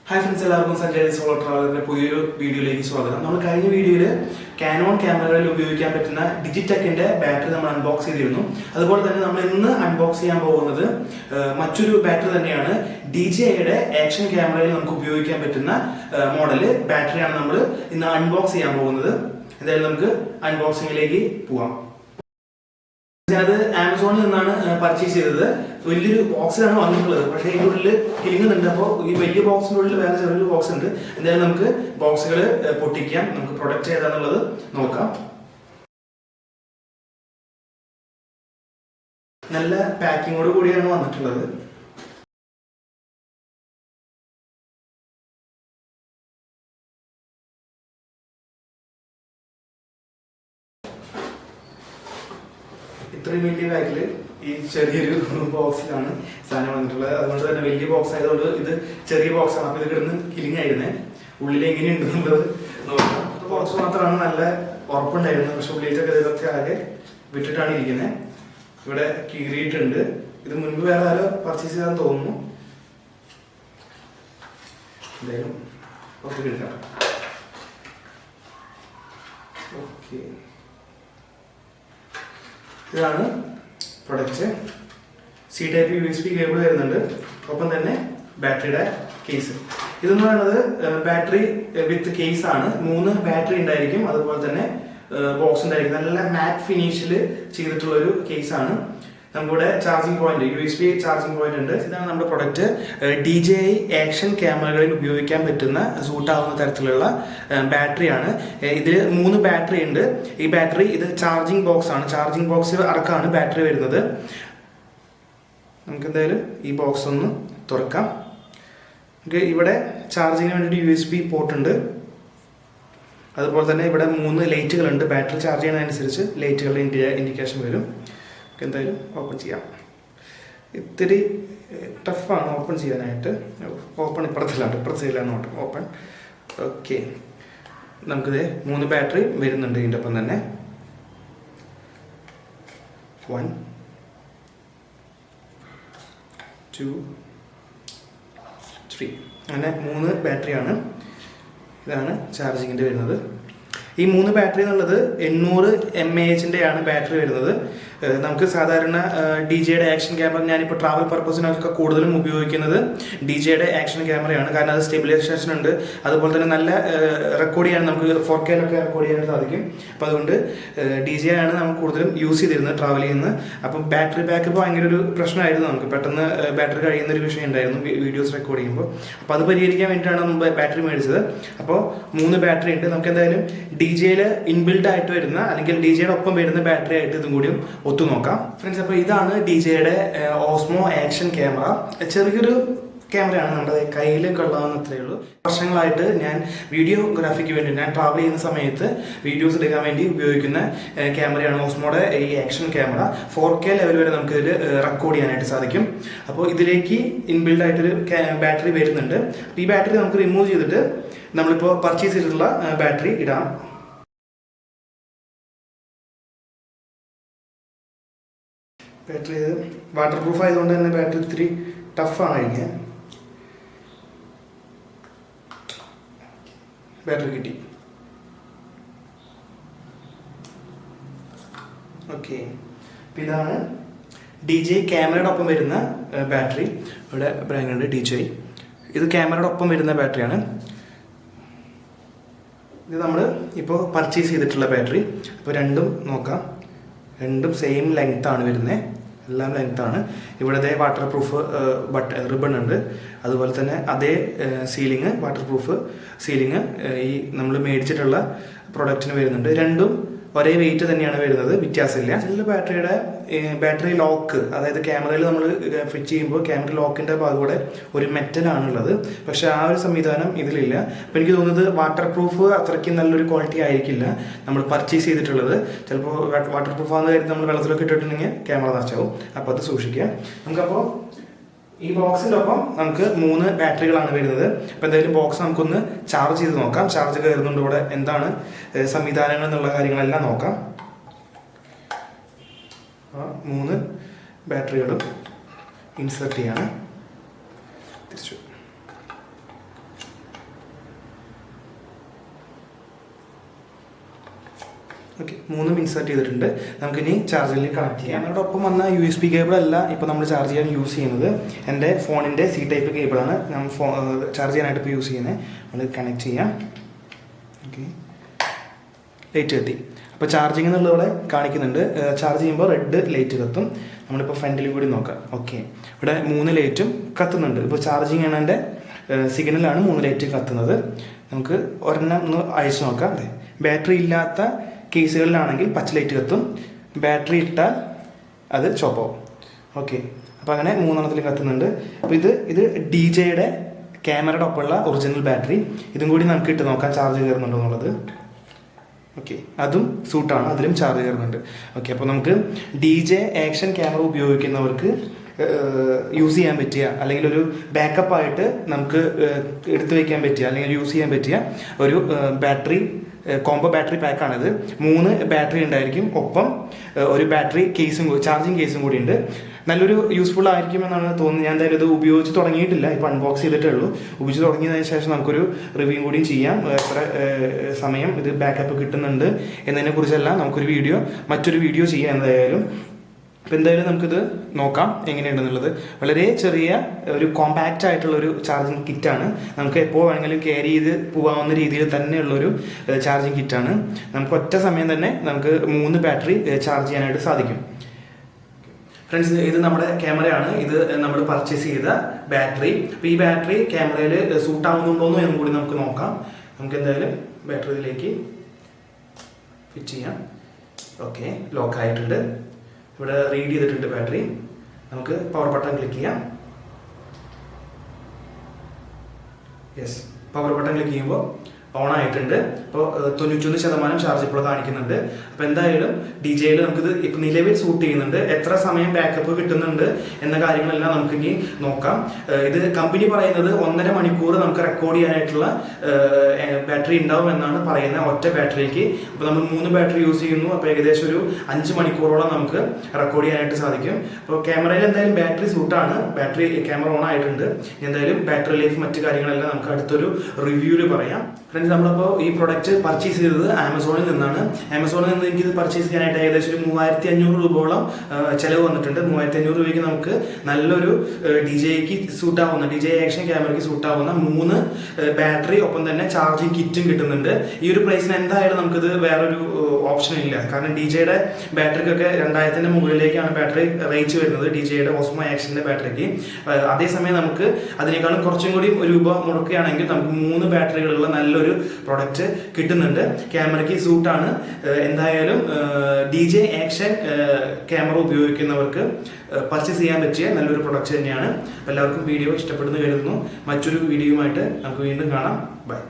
Hi friends, welcome to the Solo Traveler video. We have a video Canon camera Digitech battery unbox. That's why we unbox the battery DJI action camera model battery unbox. Unboxing. Amazon purchase a box and box packing. This is a box. This is a box. Cherry box. Killing box open okay. This is the product. C-type USB cable open the battery case. This is a battery with case. 3 battery in box matte finish case. Charging point, USB charging point. This is the product. DJI action camera battery. This is 3 battery. This battery is a charging box. Charging box is a battery. This box is charging USB port. That's why we have 3 battery charging light indication. Open it. It's tough open open. Okay. We have 3 battery. 1, 2, 3. And 3 battery. This is charging. This 3 battery is 800 mAh battery. DJI action camera for travel purpose DJI action camera is stabilization recording 4K recording DJI use travel battery backup battery videos recording battery 3 battery DJI inbuilt DJI battery friends, this is DJI Osmo action camera. It's a camera. Videographic travel videos camera Osmo action camera 4K level recording inbuilt battery. This battery we remove purchase battery. Battery waterproof battery 3 tough battery kitty. Okay. This is DJI camera battery. Brand DJI. This is camera battery. This is we purchase battery. Two same length. Length waterproof ribbon sealing waterproof sealing product weight battery lock the camera fit camera lock metal waterproof quality purchase waterproof camera. This box is 3 batteries. This box is charge. Charge battery insert. Okay, 3 insert ചെയ്തിട്ടുണ്ട്. നമുക്കിനി ചാർജറിൽ connect ചെയ്യാം. അതിനോടൊപ്പം വന്ന USB cable അല്ല ഇപ്പോൾ നമ്മൾ charge ചെയ്യാൻ use ചെയ്യുന്നത്. എൻ്റെ ഫോണിൻ്റെ C ടൈപ്പ് കേബിളാണ് ഞാൻ ചാർജ് ചെയ്യാനായിട്ട് ഇപ്പോൾ യൂസ് ചെയ്യുന്നത്. നമ്മൾ കണക്ട് ചെയ്യാം. ഓക്കെ, ലൈറ്റ് കത്തി. അപ്പോൾ ചാർജിങ് എന്നുള്ളത് ഇവിടെ കാണിക്കുന്നുണ്ട്. ചാർജ് ചെയ്യുമ്പോൾ റെഡ് ലൈറ്റ് കത്തും. നമ്മളിപ്പോൾ ഫ്രണ്ടിലും കൂടി നോക്കാം. ഓക്കെ, ഇവിടെ 3 ലൈറ്റും കത്തുന്നുണ്ട്. ഇപ്പോൾ ചാർജിങ് ചെയ്യണതിൻ്റെ സിഗ്നലാണ് 3 ലൈറ്റ് കത്തുന്നത്. നമുക്ക് ഒരെണ്ണം ഒന്ന് അയച്ചു നോക്കാം. അതെ, ബാറ്ററി ഇല്ലാത്ത കേസുകളിലാണെങ്കിൽ പച്ച ലൈറ്റ് കത്തും, ബാറ്ററി ഇട്ടാൽ അത് ചുവപ്പാവും. ഓക്കെ, അപ്പോൾ അങ്ങനെ 3 കത്തുന്നുണ്ട്. അപ്പോൾ ഇത് DJIയുടെ ക്യാമറയുടെ ഒപ്പമുള്ള ഒറിജിനൽ ബാറ്ററി. ഇതും കൂടി നമുക്ക് ഇട്ട് നോക്കാം ചാർജ് കയറുന്നുണ്ടോ എന്നുള്ളത്. ഓക്കെ, അതും സൂട്ടാണ്, അതിലും ചാർജ് കയറുന്നുണ്ട്. ഓക്കെ, അപ്പോൾ നമുക്ക് DJI ആക്ഷൻ ക്യാമറ ഉപയോഗിക്കുന്നവർക്ക് യൂസ് ചെയ്യാൻ പറ്റിയ അല്ലെങ്കിൽ ഒരു ബാക്കപ്പ് ആയിട്ട് നമുക്ക് എടുത്തു വയ്ക്കാൻ പറ്റിയ അല്ലെങ്കിൽ യൂസ് ചെയ്യാൻ പറ്റിയ ഒരു ബാറ്ററി കോംബോ ബാറ്ററി പാക്കാണിത്. 3 ബാറ്ററി ഉണ്ടായിരിക്കും, ഒപ്പം ഒരു ബാറ്ററി കേസും ചാർജിങ് കേസും കൂടി ഉണ്ട്. നല്ലൊരു യൂസ്ഫുൾ ആയിരിക്കും എന്നാണ് തോന്നുന്നത്. ഞാൻ എന്തായാലും ഇത് ഉപയോഗിച്ച് തുടങ്ങിയിട്ടില്ല, ഇപ്പോൾ അൺബോക്സ് ചെയ്തിട്ടേ ഉള്ളൂ. ഉപയോഗിച്ച് തുടങ്ങിയതിന് ശേഷം നമുക്കൊരു റിവ്യൂ കൂടിയും ചെയ്യാം. എത്ര സമയം ഇത് ബാക്കപ്പ് കിട്ടുന്നുണ്ട് എന്നതിനെ കുറിച്ചെല്ലാം നമുക്കൊരു മറ്റൊരു വീഡിയോ ചെയ്യാം എന്തായാലും. അപ്പോൾ എന്തായാലും നമുക്കിത് നോക്കാം എങ്ങനെയുണ്ടെന്നുള്ളത്. വളരെ ചെറിയ ഒരു കോമ്പാക്റ്റ് ആയിട്ടുള്ള ഒരു ചാർജിങ് കിറ്റാണ്. നമുക്ക് എപ്പോൾ വേണമെങ്കിലും ക്യാരി ചെയ്ത് പോകാവുന്ന രീതിയിൽ തന്നെയുള്ളൊരു ചാർജിങ് കിറ്റാണ്. നമുക്ക് ഒറ്റ സമയം തന്നെ നമുക്ക് 3 ബാറ്ററി ചാർജ് ചെയ്യാനായിട്ട് സാധിക്കും. ഫ്രണ്ട്സ്, ഇത് നമ്മുടെ ക്യാമറയാണ്. ഇത് നമ്മൾ പർച്ചേസ് ചെയ്ത ബാറ്ററി. അപ്പോൾ ഈ ബാറ്ററി ക്യാമറയിൽ സൂട്ട് ആവുന്നുണ്ടോയെന്ന് എന്നും കൂടി നമുക്ക് നോക്കാം. നമുക്ക് എന്തായാലും ബാറ്ററി ഇതിലേക്ക് ഫിറ്റ് ചെയ്യാം. ഓക്കെ, ലോക്ക് ആയിട്ടുണ്ട്. ഇവിടെ റീഡ് ചെയ്തിട്ടുണ്ട് ബാറ്ററി. നമുക്ക് പവർ ബട്ടൺ ക്ലിക്ക് ചെയ്യാം. യെസ്, പവർ ബട്ടൺ ക്ലിക്ക് ചെയ്യുമ്പോൾ ഓൺ ആയിട്ടുണ്ട്. അപ്പോൾ 91% ചാർജ് ഇപ്പോൾ കാണിക്കുന്നുണ്ട്. അപ്പോൾ എന്തായാലും DJIയിൽ നമുക്കിത് ഇപ്പോൾ നിലവിൽ സൂട്ട് ചെയ്യുന്നുണ്ട്. എത്ര സമയം ബാക്കപ്പ് കിട്ടുന്നുണ്ട് എന്ന കാര്യങ്ങളെല്ലാം നമുക്കിനി നോക്കാം. ഇത് കമ്പനി പറയുന്നത് 1.5 മണിക്കൂർ നമുക്ക് റെക്കോർഡ് ചെയ്യാനായിട്ടുള്ള ബാറ്ററി ഉണ്ടാവും എന്നാണ് പറയുന്നത്, ഒറ്റ ബാറ്ററിക്ക്. അപ്പോൾ നമ്മൾ 3 ബാറ്ററി യൂസ് ചെയ്യുന്നു. അപ്പോൾ ഏകദേശം ഒരു 5 മണിക്കൂറോളം നമുക്ക് റെക്കോർഡ് ചെയ്യാനായിട്ട് സാധിക്കും. അപ്പോൾ ക്യാമറയിൽ എന്തായാലും ബാറ്ററി സൂട്ടാണ്, ബാറ്ററി ക്യാമറ ഓൺ ആയിട്ടുണ്ട്. എന്തായാലും ബാറ്ററി ലൈഫ് മറ്റു കാര്യങ്ങളെല്ലാം നമുക്ക് അടുത്തൊരു റിവ്യൂവിൽ പറയാം. ഫ്രണ്ട്സ്, നമ്മളിപ്പോൾ ഈ പ്രൊഡക്റ്റ് പർച്ചേസ് ചെയ്തത് ആമസോണിൽ നിന്നാണ്. ആമസോണിൽ നിന്ന് എനിക്കിത് പർച്ചേസ് ചെയ്യാനായിട്ട് ഏകദേശം ഒരു 3500 രൂപയോളം ചിലവ് വന്നിട്ടുണ്ട്. 3500 രൂപയ്ക്ക് നമുക്ക് നല്ലൊരു DJIക്ക് സൂട്ടാവുന്ന DJI ആക്ഷൻ ക്യാമറയ്ക്ക് സൂട്ടാവുന്ന 3 ബാറ്ററി ഒപ്പം തന്നെ ചാർജിങ് കിറ്റും കിട്ടുന്നുണ്ട്. ഈ ഒരു പ്രൈസിന് എന്തായാലും നമുക്കിത് വേറൊരു ഓപ്ഷൻ ഇല്ല. കാരണം DJIയുടെ ബാറ്ററിക്കൊക്കെ 2000-ന്റെ മുകളിലേക്കാണ് ബാറ്ററി റേറ്റ് വരുന്നത്, DJIയുടെ ഓസ്മോ ആക്ഷൻ്റെ ബാറ്ററിക്ക്. അതേസമയം നമുക്ക് അതിനേക്കാളും കുറച്ചും കൂടി രൂപ മുടക്കുകയാണെങ്കിൽ നമുക്ക് 3 ബാറ്ററികളുള്ള നല്ലൊരു പ്രൊഡക്റ്റ് കിട്ടുന്നുണ്ട്. ക്യാമറയ്ക്ക് സൂട്ടാണ്. എന്തായാലും DJI ആക്ഷൻ ക്യാമറ ഉപയോഗിക്കുന്നവർക്ക് പർച്ചേസ് ചെയ്യാൻ പറ്റിയ നല്ലൊരു പ്രൊഡക്റ്റ് തന്നെയാണ്. എല്ലാവർക്കും വീഡിയോ ഇഷ്ടപ്പെടുന്നു കരുതുന്നു. മറ്റൊരു വീഡിയോയുമായിട്ട് നമുക്ക് വീണ്ടും കാണാം. ബൈ.